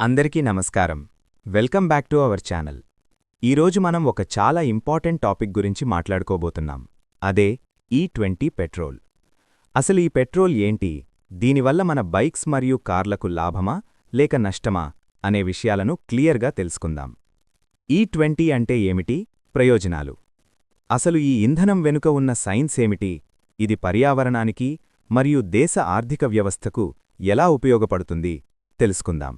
అందరికీ నమస్కారం. Welcome back to our channel. ఈరోజు మనం ఒక చాలా ఇంపార్టెంట్ టాపిక్ గురించి మాట్లాడుకోబోతున్నాం. అదే E20 పెట్రోల్. అసలు ఈ పెట్రోల్ ఏంటి, దీనివల్ల మన బైక్స్ మరియు కార్లకు లాభమా లేక నష్టమా అనే విషయాలను క్లియర్గా తెలుసుకుందాం. E20 అంటే ఏమిటి, ప్రయోజనాలు, అసలు ఈ ఇంధనం వెనుక ఉన్న సైన్స్ ఏమిటి, ఇది పర్యావరణానికి మరియు దేశ ఆర్థిక వ్యవస్థకు ఎలా ఉపయోగపడుతుంది తెలుసుకుందాం.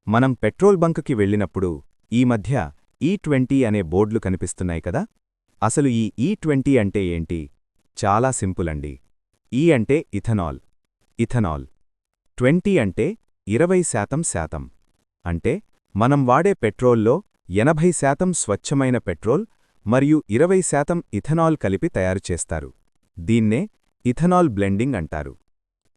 మనం పెట్రోల్ బంకుకి వెళ్ళినప్పుడు ఈ మధ్య E20 అనే బోర్డులు కనిపిస్తున్నాయి కదా. అసలు ఈ E20 అంటే ఏంటి? చాలా సింపుల్ అండి. E అంటే ఇథనాల్. 20 అంటే 20% అంటే మనం వాడే పెట్రోల్లో 80% స్వచ్ఛమైన పెట్రోల్ మరియు 20% ఇథనాల్ కలిపి తయారుచేస్తారు. దీన్నే ఇథనాల్ బ్లెండింగ్ అంటారు.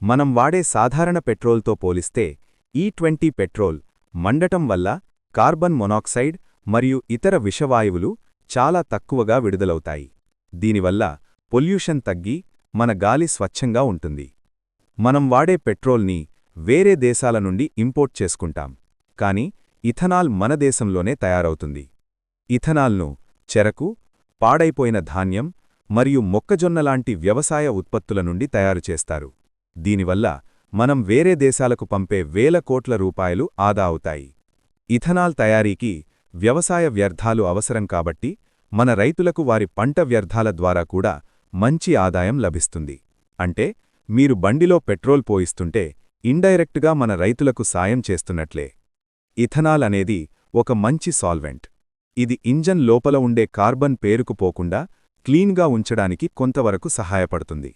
మనం వాడే సాధారణ పెట్రోల్తో పోలిస్తే E20 పెట్రోల్ మండటం వల్ల కార్బన్ మొనాక్సైడ్ మరియు ఇతర విషవాయువులు చాలా తక్కువగా విడుదలవుతాయి. దీనివల్ల పొల్యూషన్ తగ్గి మన గాలి స్వచ్ఛంగా ఉంటుంది. మనం వాడే పెట్రోల్ని వేరే దేశాల నుండి ఇంపోర్ట్ చేసుకుంటాం, కాని ఇథనాల్ మన దేశంలోనే తయారవుతుంది. ఇథనాల్ను చెరకు, పాడైపోయిన ధాన్యం మరియు మొక్కజొన్నలాంటి వ్యవసాయ ఉత్పత్తుల నుండి తయారుచేస్తారు. దీనివల్ల మనం వేరే దేశాలకు పంపే వేల కోట్ల రూపాయలు ఆదా అవుతాయి. ఇథనాల్ తయారీకి వ్యవసాయ వ్యర్థాలు అవసరం కాబట్టి మన రైతులకు వారి పంట వ్యర్థాల ద్వారా కూడా మంచి ఆదాయం లభిస్తుంది. అంటే మీరు బండిలో పెట్రోల్ పోయిస్తుంటే ఇండైరెక్ట్గా మన రైతులకు సాయం చేస్తున్నట్లే. ఇథనాల్ అనేది ఒక మంచి సాల్వెంట్. ఇది ఇంజన్ లోపల ఉండే కార్బన్ పేరుకుపోకుండా క్లీన్గా ఉంచడానికి కొంతవరకు సహాయపడుతుంది.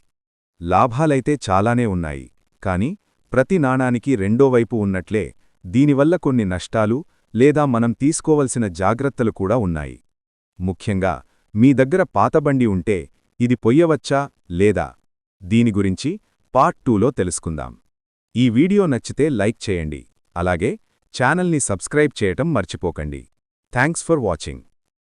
లాభాలైతే చాలానే ఉన్నాయి, కాని ప్రతి నాణానికి రెండో వైపు ఉన్నట్లే దీనివల్ల కొన్ని నష్టాలు లేదా మనం తీసుకోవలసిన జాగ్రత్తలు కూడా ఉన్నాయి. ముఖ్యంగా మీ దగ్గర పాత బండి ఉంటే ఇది పొయ్యవచ్చా లేదా, దీని గురించి పార్ట్ 2లో తెలుసుకుందాం. ఈ వీడియో నచ్చితే లైక్ చేయండి, అలాగే ఛానల్ని సబ్స్క్రైబ్ చేయటం మర్చిపోకండి. Thanks for watching.